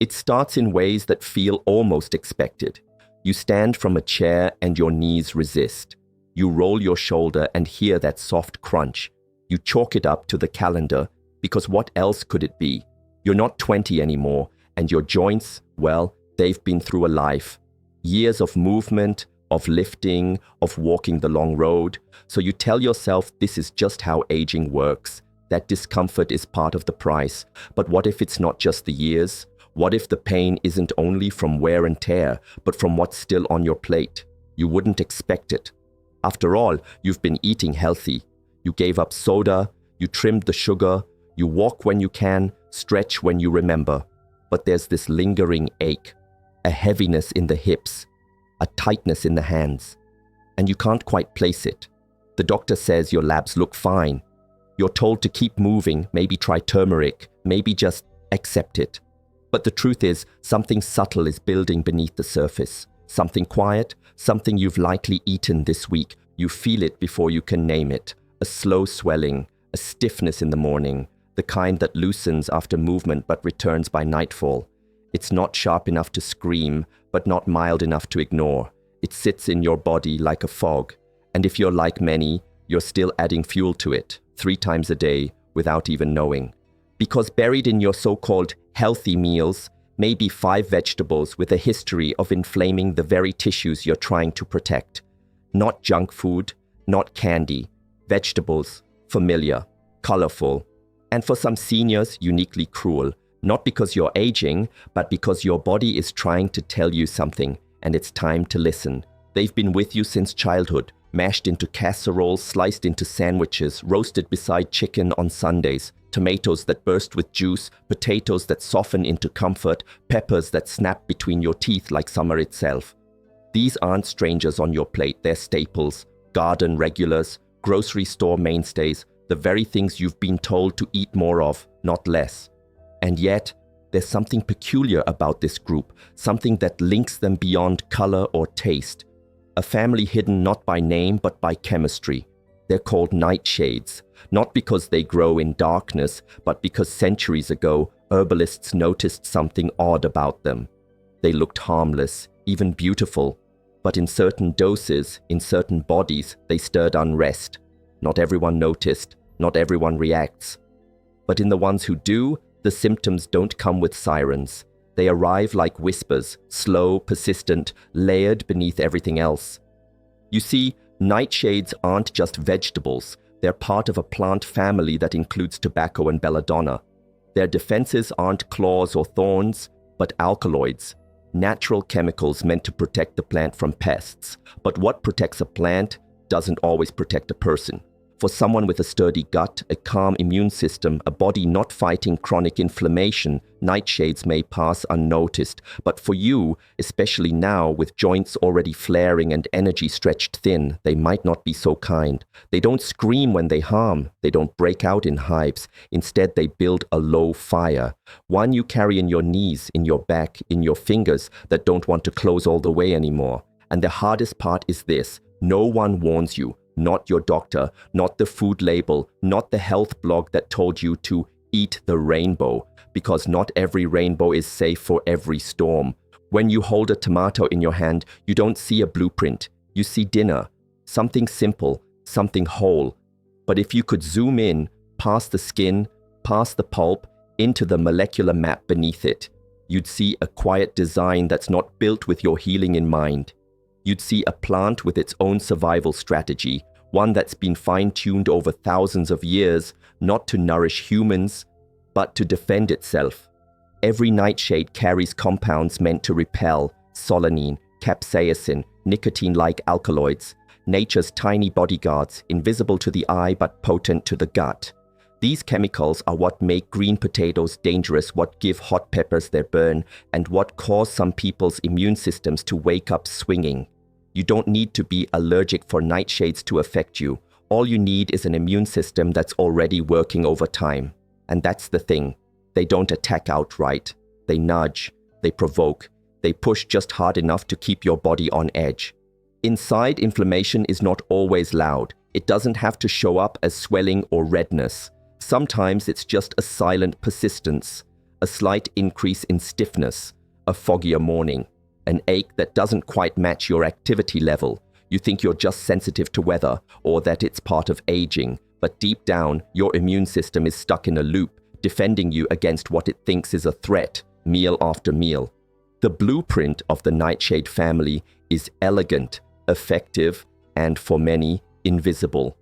It starts in ways that feel almost expected. You stand from a chair and your knees resist. You roll your shoulder and hear that soft crunch. You chalk it up to the calendar, because what else could it be? You're not 20 anymore, and your joints, well, they've been through a life. Years of movement, of lifting, of walking the long road. So you tell yourself this is just how aging works. That discomfort is part of the price. But what if it's not just the years? What if the pain isn't only from wear and tear, but from what's still on your plate? You wouldn't expect it. After all, you've been eating healthy. You gave up soda, you trimmed the sugar, you walk when you can, stretch when you remember. But there's this lingering ache, a heaviness in the hips, a tightness in the hands, and you can't quite place it. The doctor says your labs look fine. You're told to keep moving, maybe try turmeric, maybe just accept it. But the truth is, something subtle is building beneath the surface. Something quiet, something you've likely eaten this week. You feel it before you can name it. A slow swelling, a stiffness in the morning, the kind that loosens after movement but returns by nightfall. It's not sharp enough to scream, but not mild enough to ignore. It sits in your body like a fog. And if you're like many, you're still adding fuel to it, 3 times a day, without even knowing. Because buried in your so-called healthy meals may be 5 vegetables with a history of inflaming the very tissues you're trying to protect. Not junk food, not candy. Vegetables, familiar, colorful, and for some seniors, uniquely cruel. Not because you're aging, but because your body is trying to tell you something, and it's time to listen. They've been with you since childhood, mashed into casseroles, sliced into sandwiches, roasted beside chicken on Sundays, tomatoes that burst with juice, potatoes that soften into comfort, peppers that snap between your teeth like summer itself. These aren't strangers on your plate, they're staples, garden regulars, grocery store mainstays, the very things you've been told to eat more of, not less. And yet, there's something peculiar about this group, something that links them beyond color or taste. A family hidden not by name but by chemistry. They're called nightshades, not because they grow in darkness, but because centuries ago, herbalists noticed something odd about them. They looked harmless, even beautiful, but in certain doses, in certain bodies, they stirred unrest. Not everyone noticed, not everyone reacts. But in the ones who do, the symptoms don't come with sirens. They arrive like whispers, slow, persistent, layered beneath everything else. You see, nightshades aren't just vegetables. They're part of a plant family that includes tobacco and belladonna. Their defenses aren't claws or thorns, but alkaloids, natural chemicals meant to protect the plant from pests. But what protects a plant doesn't always protect a person. For someone with a sturdy gut, a calm immune system, a body not fighting chronic inflammation, nightshades may pass unnoticed. But for you, especially now with joints already flaring and energy stretched thin, they might not be so kind. They don't scream when they harm. They don't break out in hives. Instead, they build a low fire. One you carry in your knees, in your back, in your fingers that don't want to close all the way anymore. And the hardest part is this: no one warns you. Not your doctor, not the food label, not the health blog that told you to eat the rainbow, because not every rainbow is safe for every storm. When you hold a tomato in your hand, you don't see a blueprint. You see dinner, something simple, something whole. But if you could zoom in, past the skin, past the pulp, into the molecular map beneath it, you'd see a quiet design that's not built with your healing in mind. You'd see a plant with its own survival strategy, one that's been fine-tuned over thousands of years, not to nourish humans, but to defend itself. Every nightshade carries compounds meant to repel: solanine, capsaicin, nicotine-like alkaloids, nature's tiny bodyguards, invisible to the eye but potent to the gut. These chemicals are what make green potatoes dangerous, what give hot peppers their burn, and what cause some people's immune systems to wake up swinging. You don't need to be allergic for nightshades to affect you. All you need is an immune system that's already working overtime. And that's the thing. They don't attack outright. They nudge, they provoke, they push just hard enough to keep your body on edge. Inside, inflammation is not always loud. It doesn't have to show up as swelling or redness. Sometimes it's just a silent persistence, a slight increase in stiffness, a foggier morning, an ache that doesn't quite match your activity level. You think you're just sensitive to weather or that it's part of aging, but deep down, your immune system is stuck in a loop, defending you against what it thinks is a threat, meal after meal. The blueprint of the Nightshade family is elegant, effective, and for many, invisible.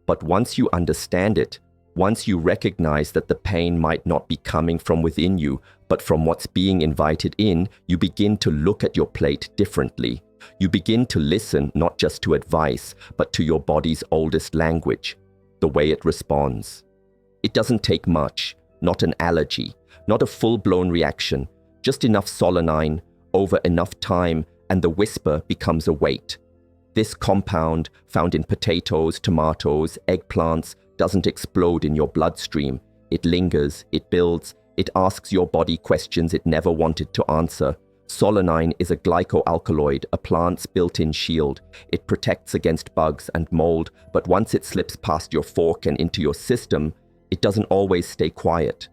But once you understand it, once you recognize that the pain might not be coming from within you, but from what's being invited in, you begin to look at your plate differently. You begin to listen not just to advice, but to your body's oldest language, the way it responds. It doesn't take much, not an allergy, not a full-blown reaction, just enough solanine, over enough time, and the whisper becomes a weight. This compound, found in potatoes, tomatoes, eggplants, doesn't explode in your bloodstream. It lingers, it builds, it asks your body questions it never wanted to answer. Solanine is a glycoalkaloid, a plant's built-in shield. It protects against bugs and mold, but once it slips past your fork and into your system, it doesn't always stay quiet.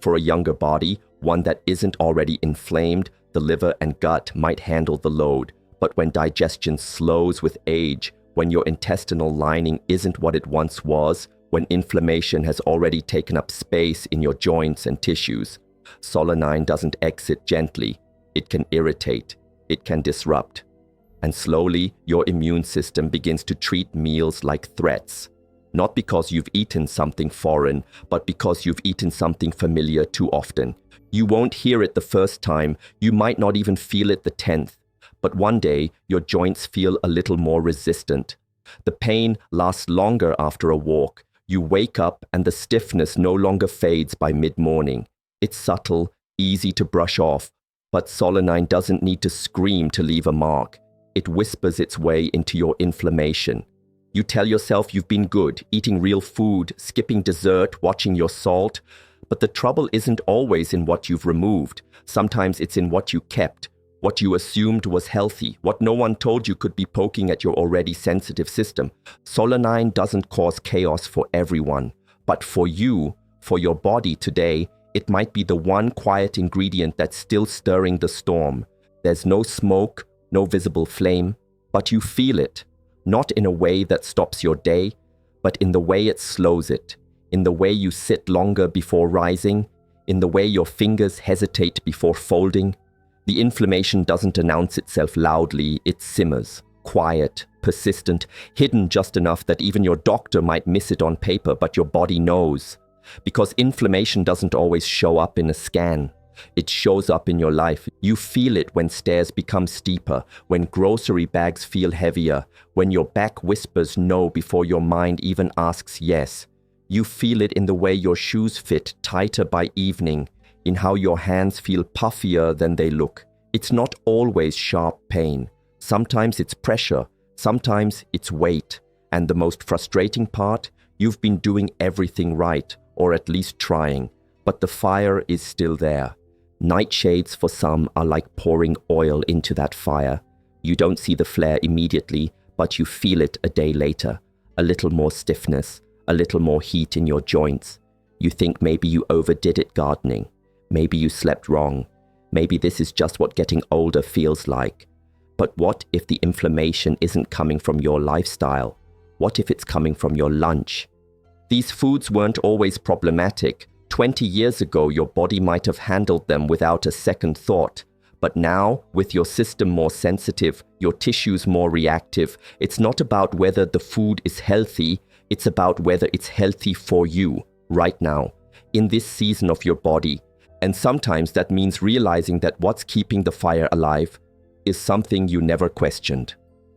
For a younger body, one that isn't already inflamed, the liver and gut might handle the load. But when digestion slows with age, when your intestinal lining isn't what it once was, when inflammation has already taken up space in your joints and tissues, solanine doesn't exit gently. It can irritate, it can disrupt. And slowly, your immune system begins to treat meals like threats. Not because you've eaten something foreign, but because you've eaten something familiar too often. You won't hear it the first time, you might not even feel it the 10th. But one day, your joints feel a little more resistant. The pain lasts longer after a walk. You wake up and the stiffness no longer fades by mid-morning. It's subtle, easy to brush off, but solanine doesn't need to scream to leave a mark. It whispers its way into your inflammation. You tell yourself you've been good, eating real food, skipping dessert, watching your salt. But the trouble isn't always in what you've removed. Sometimes it's in what you kept, what you assumed was healthy, what no one told you could be poking at your already sensitive system. Solanine doesn't cause chaos for everyone, but for you, for your body today, it might be the one quiet ingredient that's still stirring the storm. There's no smoke, no visible flame, but you feel it, not in a way that stops your day, but in the way it slows it, in the way you sit longer before rising, in the way your fingers hesitate before folding. The inflammation doesn't announce itself loudly, it simmers, quiet, persistent, hidden just enough that even your doctor might miss it on paper, but your body knows. Because inflammation doesn't always show up in a scan. It shows up in your life. You feel it when stairs become steeper, when grocery bags feel heavier, when your back whispers no before your mind even asks yes. You feel it in the way your shoes fit tighter by evening, in how your hands feel puffier than they look. It's not always sharp pain. Sometimes it's pressure, sometimes it's weight. And the most frustrating part, you've been doing everything right, or at least trying, but the fire is still there. Nightshades for some are like pouring oil into that fire. You don't see the flare immediately, but you feel it a day later. A little more stiffness, a little more heat in your joints. You think maybe you overdid it gardening. Maybe you slept wrong. Maybe this is just what getting older feels like. But what if the inflammation isn't coming from your lifestyle? What if it's coming from your lunch? These foods weren't always problematic. 20 years ago, your body might have handled them without a second thought. But now, with your system more sensitive, your tissues more reactive, it's not about whether the food is healthy, it's about whether it's healthy for you, right now, in this season of your body. And sometimes that means realizing that what's keeping the fire alive is something you never questioned.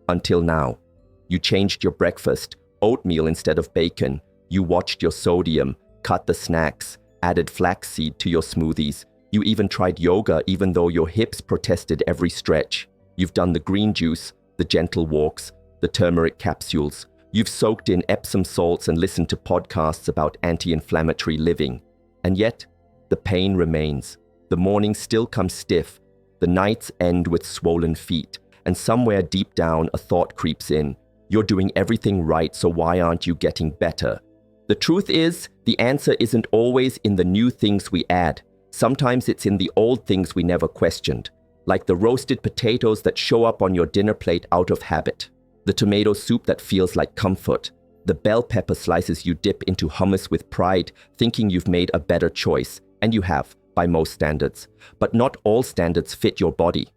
Until now. You changed your breakfast, oatmeal instead of bacon. You watched your sodium, cut the snacks, added flaxseed to your smoothies. You even tried yoga even though your hips protested every stretch. You've done the green juice, the gentle walks, the turmeric capsules. You've soaked in Epsom salts and listened to podcasts about anti-inflammatory living. And yet, the pain remains. The mornings still come stiff. The nights end with swollen feet. And somewhere deep down, a thought creeps in. You're doing everything right, so why aren't you getting better? The truth is, the answer isn't always in the new things we add. Sometimes it's in the old things we never questioned, like the roasted potatoes that show up on your dinner plate out of habit, the tomato soup that feels like comfort, the bell pepper slices you dip into hummus with pride, thinking you've made a better choice, and you have, by most standards. But not all standards fit your body.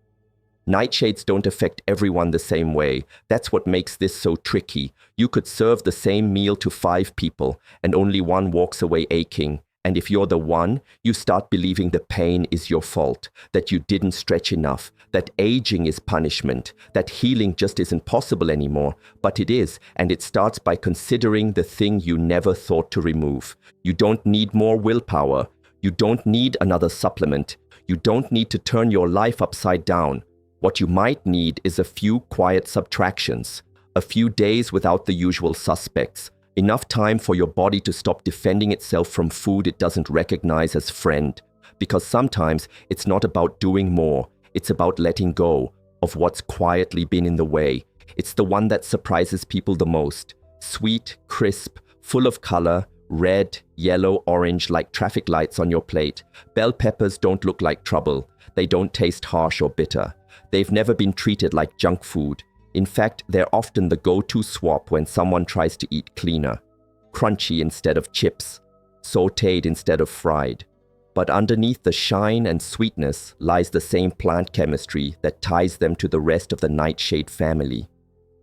Nightshades don't affect everyone the same way. That's what makes this so tricky. You could serve the same meal to 5 people, and only one walks away aching. And if you're the one, you start believing the pain is your fault, that you didn't stretch enough, that aging is punishment, that healing just isn't possible anymore. But it is, and it starts by considering the thing you never thought to remove. You don't need more willpower. You don't need another supplement. You don't need to turn your life upside down. What you might need is a few quiet subtractions, a few days without the usual suspects, enough time for your body to stop defending itself from food it doesn't recognize as friend. Because sometimes it's not about doing more, it's about letting go of what's quietly been in the way. It's the one that surprises people the most. Sweet, crisp, full of color, red, yellow, orange like traffic lights on your plate. Bell peppers don't look like trouble. They don't taste harsh or bitter. They've never been treated like junk food. In fact, they're often the go-to swap when someone tries to eat cleaner. Crunchy instead of chips, sautéed instead of fried. But underneath the shine and sweetness lies the same plant chemistry that ties them to the rest of the nightshade family.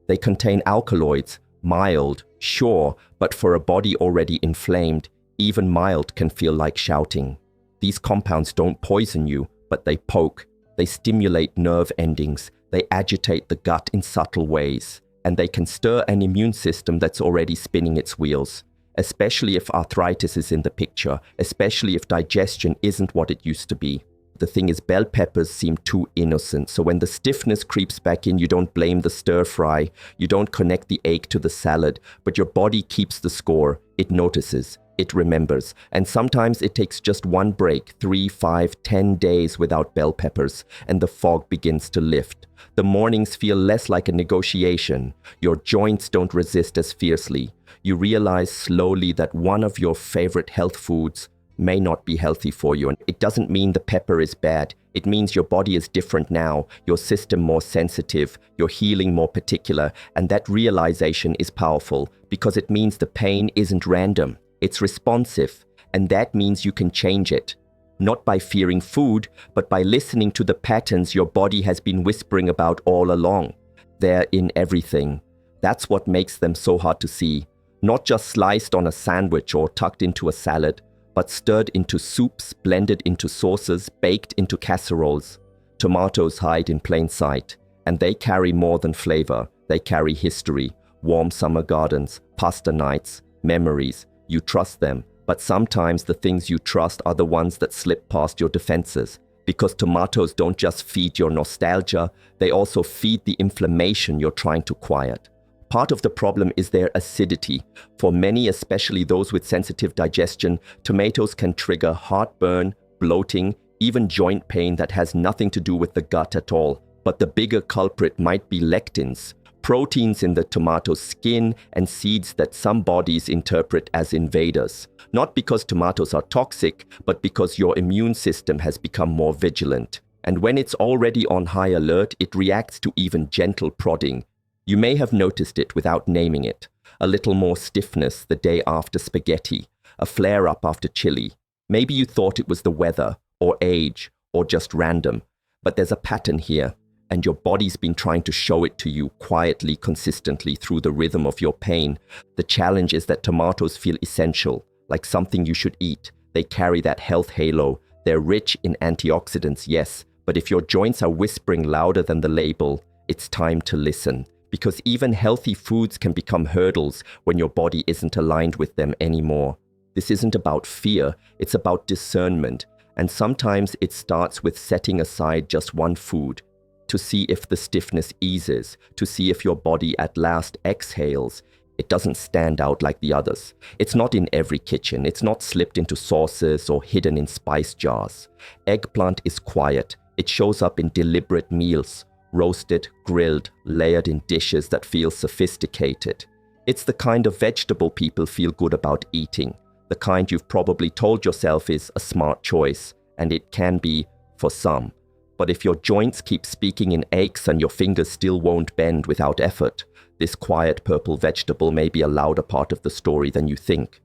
They contain alkaloids, mild, sure, but for a body already inflamed, even mild can feel like shouting. These compounds don't poison you, but they poke. They stimulate nerve endings, they agitate the gut in subtle ways, and they can stir an immune system that's already spinning its wheels, especially if arthritis is in the picture, especially if digestion isn't what it used to be. The thing is, bell peppers seem too innocent, so when the stiffness creeps back in, you don't blame the stir fry, you don't connect the ache to the salad, but your body keeps the score. It notices. It remembers, and sometimes it takes just one break, 3, 5, 10 days without bell peppers, and the fog begins to lift. The mornings feel less like a negotiation. Your joints don't resist as fiercely. You realize slowly that one of your favorite health foods may not be healthy for you. And it doesn't mean the pepper is bad. It means your body is different now, your system more sensitive, your healing more particular, and that realization is powerful because it means the pain isn't random. It's responsive, and that means you can change it. Not by fearing food, but by listening to the patterns your body has been whispering about all along. They're in everything. That's what makes them so hard to see. Not just sliced on a sandwich or tucked into a salad, but stirred into soups, blended into sauces, baked into casseroles. Tomatoes hide in plain sight, and they carry more than flavor. They carry history, warm summer gardens, pasta nights, memories. You trust them, but sometimes the things you trust are the ones that slip past your defenses. Because tomatoes don't just feed your nostalgia, they also feed the inflammation you're trying to quiet. Part of the problem is their acidity. For many, especially those with sensitive digestion, tomatoes can trigger heartburn, bloating, even joint pain that has nothing to do with the gut at all. But the bigger culprit might be lectins, proteins in the tomato skin and seeds that some bodies interpret as invaders. Not because tomatoes are toxic, but because your immune system has become more vigilant. And when it's already on high alert, it reacts to even gentle prodding. You may have noticed it without naming it. A little more stiffness the day after spaghetti, a flare-up after chili. Maybe you thought it was the weather, or age, or just random. But there's a pattern here. And your body's been trying to show it to you quietly, consistently through the rhythm of your pain. The challenge is that tomatoes feel essential, like something you should eat. They carry that health halo. They're rich in antioxidants, yes, but if your joints are whispering louder than the label, it's time to listen. Because even healthy foods can become hurdles when your body isn't aligned with them anymore. This isn't about fear, it's about discernment. And sometimes it starts with setting aside just one food, to see if the stiffness eases, to see if your body at last exhales. It doesn't stand out like the others. It's not in every kitchen. It's not slipped into sauces or hidden in spice jars. Eggplant is quiet. It shows up in deliberate meals, roasted, grilled, layered in dishes that feel sophisticated. It's the kind of vegetable people feel good about eating, the kind you've probably told yourself is a smart choice. and it can be for some. But if your joints keep speaking in aches and your fingers still won't bend without effort, this quiet purple vegetable may be a louder part of the story than you think.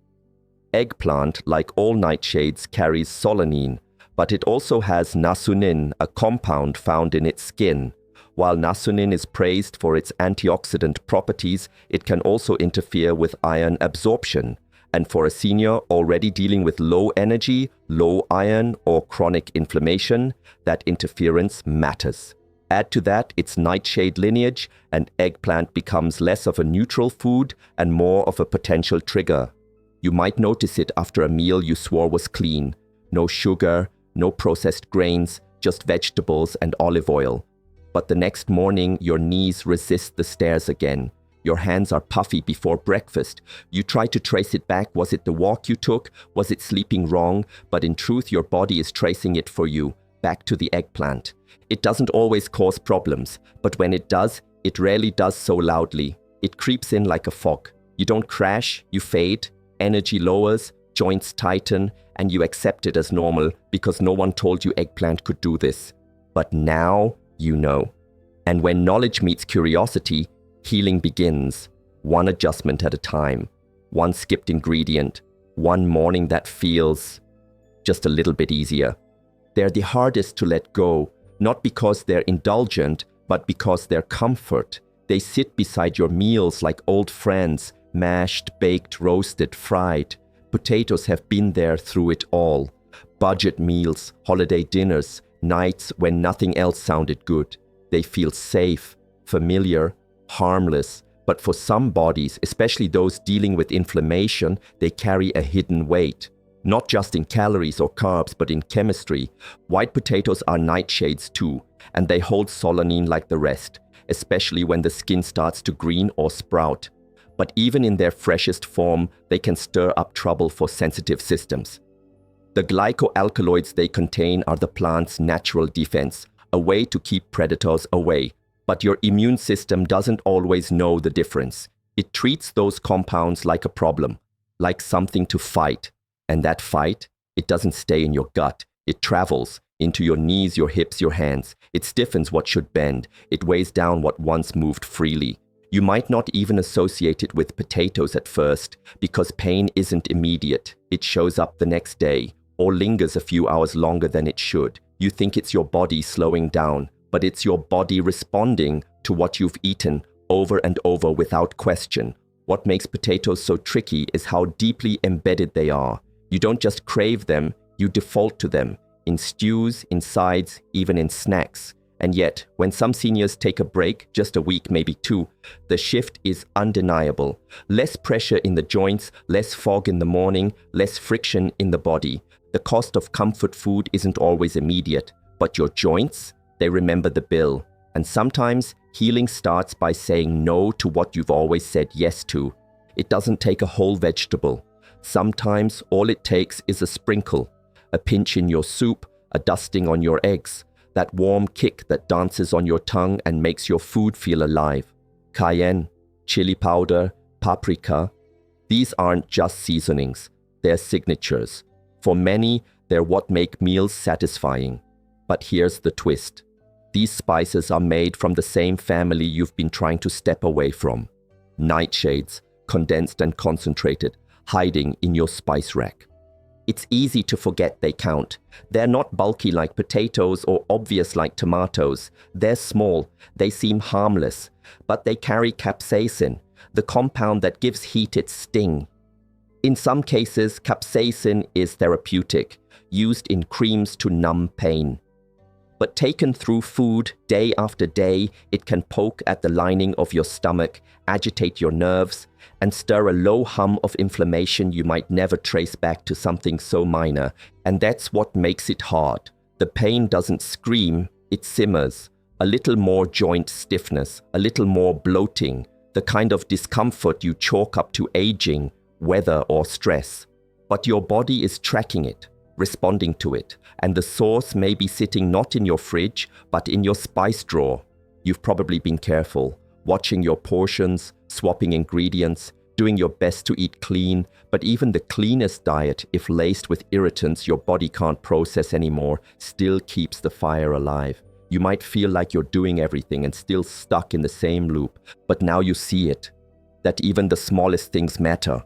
Eggplant, like all nightshades, carries solanine, but it also has nasunin, a compound found in its skin. While nasunin is praised for its antioxidant properties, it can also interfere with iron absorption. And for a senior already dealing with low energy, low iron, or chronic inflammation, that interference matters. Add to that its nightshade lineage, and eggplant becomes less of a neutral food and more of a potential trigger. You might notice it after a meal you swore was clean. No sugar, no processed grains, just vegetables and olive oil. But the next morning, your knees resist the stairs again. Your hands are puffy before breakfast. You try to trace it back. Was it the walk you took? Was it sleeping wrong? But in truth, your body is tracing it for you, back to the eggplant. It doesn't always cause problems, but when it does, it rarely does so loudly. It creeps in like a fog. You don't crash, you fade, energy lowers, joints tighten, and you accept it as normal because no one told you eggplant could do this. But now you know. And when knowledge meets curiosity, healing begins, one adjustment at a time, one skipped ingredient, one morning that feels just a little bit easier. They're the hardest to let go, not because they're indulgent, but because they're comfort. They sit beside your meals like old friends, mashed, baked, roasted, fried. Potatoes have been there through it all. Budget meals, holiday dinners, nights when nothing else sounded good. They feel safe, familiar, harmless, but for some bodies, especially those dealing with inflammation, they carry a hidden weight. Not just in calories or carbs, but in chemistry. White potatoes are nightshades too, and they hold solanine like the rest, especially when the skin starts to green or sprout. But even in their freshest form, they can stir up trouble for sensitive systems. The glycoalkaloids they contain are the plant's natural defense, a way to keep predators away. But your immune system doesn't always know the difference. It treats those compounds like a problem, like something to fight. And that fight, it doesn't stay in your gut. It travels into your knees, your hips, your hands. It stiffens what should bend. It weighs down what once moved freely. You might not even associate it with potatoes at first, because pain isn't immediate. It shows up the next day, or lingers a few hours longer than it should. You think it's your body slowing down, but it's your body responding to what you've eaten over and over without question. What makes potatoes so tricky is how deeply embedded they are. You don't just crave them, you default to them, in stews, in sides, even in snacks. And yet, when some seniors take a break, just a week, maybe two, the shift is undeniable. Less pressure in the joints, less fog in the morning, less friction in the body. The cost of comfort food isn't always immediate, but your joints, they remember the bill. And sometimes, healing starts by saying no to what you've always said yes to. It doesn't take a whole vegetable. Sometimes, all it takes is a sprinkle, a pinch in your soup, a dusting on your eggs, that warm kick that dances on your tongue and makes your food feel alive. Cayenne, chili powder, paprika, these aren't just seasonings, they're signatures. For many, they're what make meals satisfying. But here's the twist. These spices are made from the same family you've been trying to step away from. Nightshades, condensed and concentrated, hiding in your spice rack. It's easy to forget they count. They're not bulky like potatoes or obvious like tomatoes. They're small, they seem harmless, but they carry capsaicin, the compound that gives heat its sting. In some cases, capsaicin is therapeutic, used in creams to numb pain. But taken through food day after day, it can poke at the lining of your stomach, agitate your nerves, and stir a low hum of inflammation you might never trace back to something so minor. And that's what makes it hard. The pain doesn't scream, it simmers. A little more joint stiffness, a little more bloating, the kind of discomfort you chalk up to aging, weather, or stress. But your body is tracking it, responding to it, and the source may be sitting not in your fridge, but in your spice drawer. You've probably been careful, watching your portions, swapping ingredients, doing your best to eat clean, but even the cleanest diet, if laced with irritants your body can't process anymore, still keeps the fire alive. You might feel like you're doing everything and still stuck in the same loop, but now you see it, that even the smallest things matter,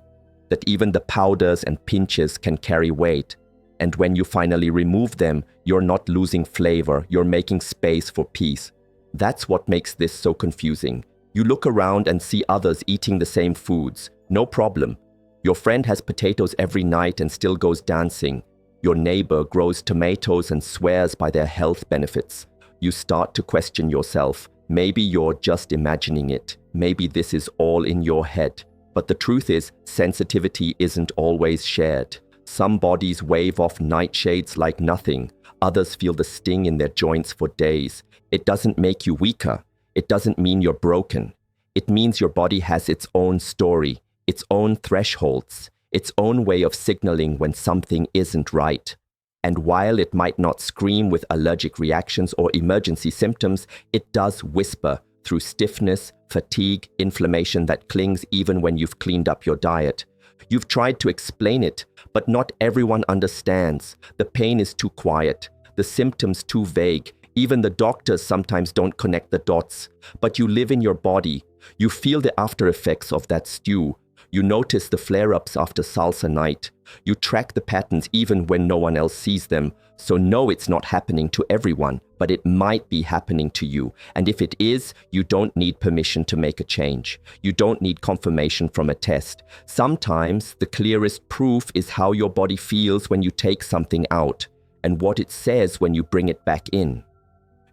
that even the powders and pinches can carry weight. And when you finally remove them, you're not losing flavor, you're making space for peace. That's what makes this so confusing. You look around and see others eating the same foods. No problem. Your friend has potatoes every night and still goes dancing. Your neighbor grows tomatoes and swears by their health benefits. You start to question yourself. Maybe you're just imagining it. Maybe this is all in your head. But the truth is, sensitivity isn't always shared. Some bodies wave off nightshades like nothing. Others feel the sting in their joints for days. It doesn't make you weaker. It doesn't mean you're broken. It means your body has its own story, its own thresholds, its own way of signaling when something isn't right. And while it might not scream with allergic reactions or emergency symptoms, it does whisper through stiffness, fatigue, inflammation that clings even when you've cleaned up your diet. You've tried to explain it, but not everyone understands. The pain is too quiet, the symptoms too vague. Even the doctors sometimes don't connect the dots. But you live in your body. You feel the after effects of that stew. You notice the flare-ups after salsa night. You track the patterns even when no one else sees them. So no, it's not happening to everyone, but it might be happening to you. And if it is, you don't need permission to make a change. You don't need confirmation from a test. Sometimes the clearest proof is how your body feels when you take something out, and what it says when you bring it back in.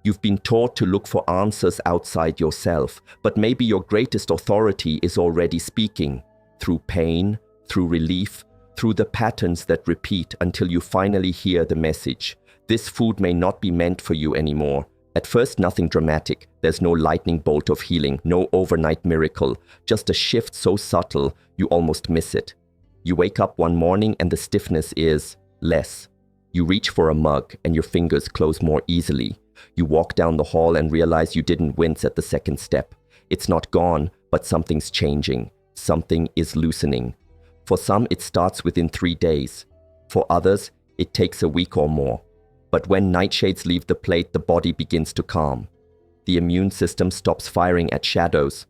You've been taught to look for answers outside yourself, but maybe your greatest authority is already speaking, through pain, through relief, through the patterns that repeat until you finally hear the message. This food may not be meant for you anymore. At first, nothing dramatic. There's no lightning bolt of healing, no overnight miracle, just a shift so subtle you almost miss it. You wake up one morning and the stiffness is less. You reach for a mug and your fingers close more easily. You walk down the hall and realize you didn't wince at the second step. It's not gone, but something's changing. Something is loosening. For some, it starts within 3 days. For others, it takes a week or more. But when nightshades leave the plate, the body begins to calm. The immune system stops firing at shadows.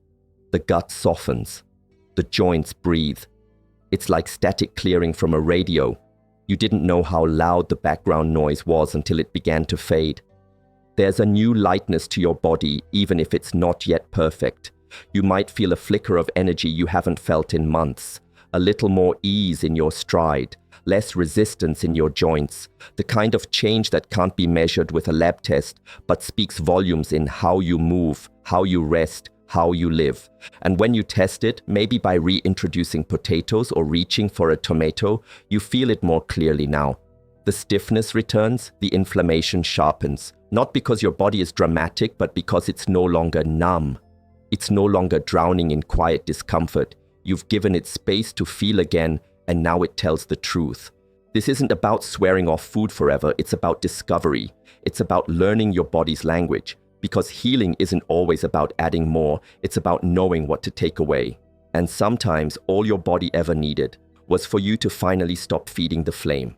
The gut softens. The joints breathe. It's like static clearing from a radio. You didn't know how loud the background noise was until it began to fade. There's a new lightness to your body, even if it's not yet perfect. You might feel a flicker of energy you haven't felt in months, a little more ease in your stride, less resistance in your joints, the kind of change that can't be measured with a lab test, but speaks volumes in how you move, how you rest, how you live. And when you test it, maybe by reintroducing potatoes or reaching for a tomato, you feel it more clearly now. The stiffness returns, the inflammation sharpens. Not because your body is dramatic, but because it's no longer numb. It's no longer drowning in quiet discomfort. You've given it space to feel again, and now it tells the truth. This isn't about swearing off food forever, it's about discovery. It's about learning your body's language. Because healing isn't always about adding more, it's about knowing what to take away. And sometimes all your body ever needed was for you to finally stop feeding the flame.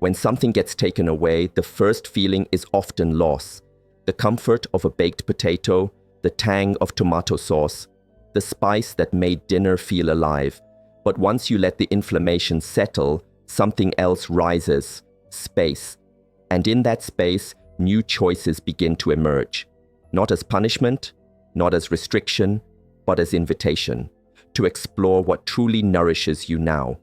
When something gets taken away, the first feeling is often loss. The comfort of a baked potato, the tang of tomato sauce, the spice that made dinner feel alive. But once you let the inflammation settle, something else rises, space. And in that space, new choices begin to emerge. Not as punishment, not as restriction, but as invitation to explore what truly nourishes you now.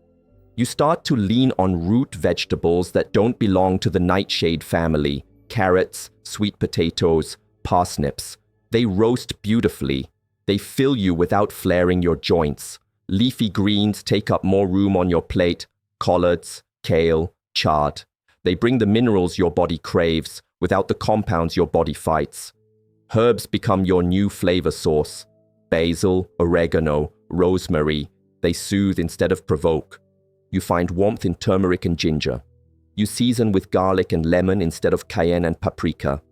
You start to lean on root vegetables that don't belong to the nightshade family: carrots, sweet potatoes, parsnips. They roast beautifully. They fill you without flaring your joints. Leafy greens take up more room on your plate: collards, kale, chard. They bring the minerals your body craves without the compounds your body fights. Herbs become your new flavor source: basil, oregano, rosemary. They soothe instead of provoke. You find warmth in turmeric and ginger. You season with garlic and lemon instead of cayenne and paprika.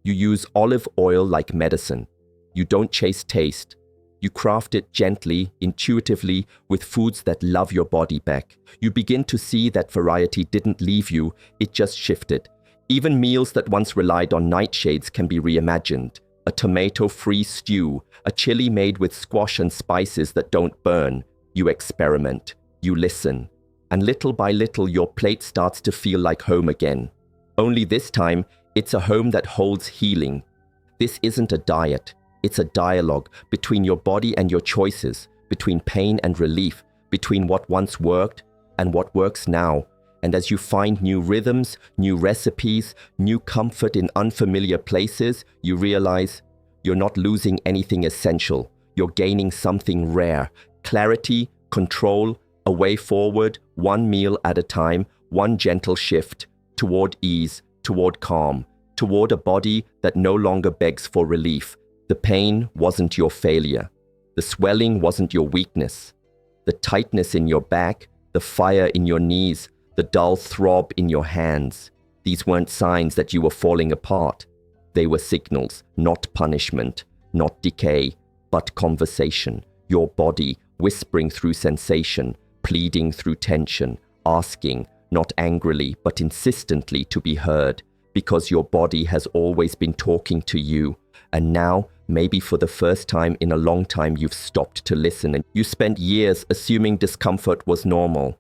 You use olive oil like medicine. You don't chase taste. You craft it gently, intuitively, with foods that love your body back. You begin to see that variety didn't leave you, it just shifted. Even meals that once relied on nightshades can be reimagined. A tomato-free stew, a chili made with squash and spices that don't burn. You experiment, you listen, and little by little your plate starts to feel like home again. Only this time, it's a home that holds healing. This isn't a diet, it's a dialogue between your body and your choices, between pain and relief, between what once worked and what works now. And as you find new rhythms, new recipes, new comfort in unfamiliar places, you realize you're not losing anything essential. You're gaining something rare. Clarity, control, a way forward, one meal at a time, one gentle shift, toward ease, toward calm, toward a body that no longer begs for relief. The pain wasn't your failure. The swelling wasn't your weakness. The tightness in your back, the fire in your knees, the dull throb in your hands. These weren't signs that you were falling apart. They were signals, not punishment, not decay, but conversation. Your body whispering through sensation, pleading through tension, asking, not angrily, but insistently to be heard, because your body has always been talking to you. And now, maybe for the first time in a long time, you've stopped to listen, and you spent years assuming discomfort was normal.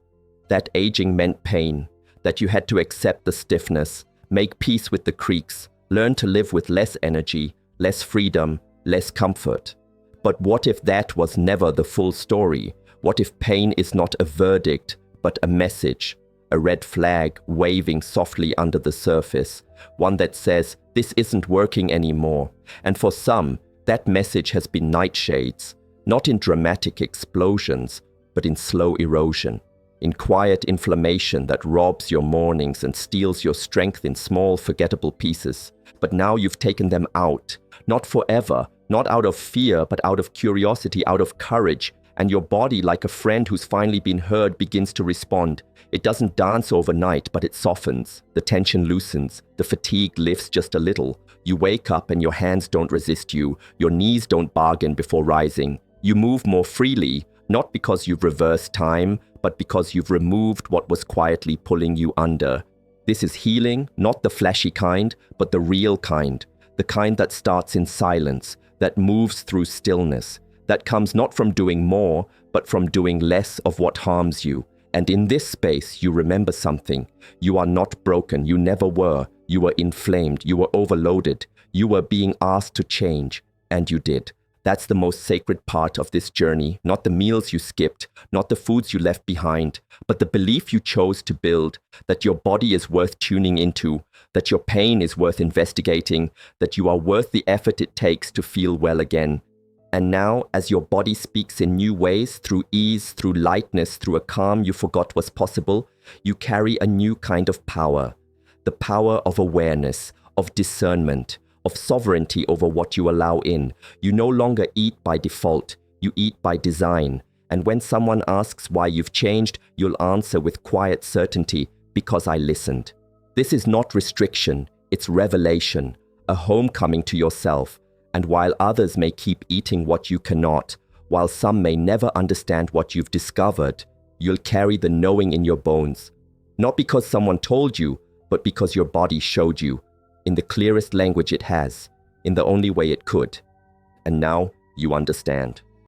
That aging meant pain, that you had to accept the stiffness, make peace with the creaks, learn to live with less energy, less freedom, less comfort. But what if that was never the full story? What if pain is not a verdict, but a message, a red flag waving softly under the surface, one that says, this isn't working anymore? And for some, that message has been nightshades, not in dramatic explosions, but in slow erosion. In quiet inflammation that robs your mornings and steals your strength in small, forgettable pieces. But now you've taken them out, not forever, not out of fear, but out of curiosity, out of courage. And your body, like a friend who's finally been heard, begins to respond. It doesn't dance overnight, but it softens. The tension loosens. The fatigue lifts just a little. You wake up and your hands don't resist you. Your knees don't bargain before rising. You move more freely, not because you've reversed time, but because you've removed what was quietly pulling you under. This is healing, not the flashy kind, but the real kind. The kind that starts in silence, that moves through stillness, that comes not from doing more, but from doing less of what harms you. And in this space, you remember something. You are not broken. You never were. You were inflamed. You were overloaded. You were being asked to change, and you did. That's the most sacred part of this journey, not the meals you skipped, not the foods you left behind, but the belief you chose to build, that your body is worth tuning into, that your pain is worth investigating, that you are worth the effort it takes to feel well again. And now, as your body speaks in new ways, through ease, through lightness, through a calm you forgot was possible, you carry a new kind of power. The power of awareness, of discernment, of sovereignty over what you allow in. You no longer eat by default, you eat by design. And when someone asks why you've changed, you'll answer with quiet certainty, because I listened. This is not restriction, it's revelation, a homecoming to yourself. And while others may keep eating what you cannot, while some may never understand what you've discovered, you'll carry the knowing in your bones. Not because someone told you, but because your body showed you, in the clearest language it has, in the only way it could. And now you understand.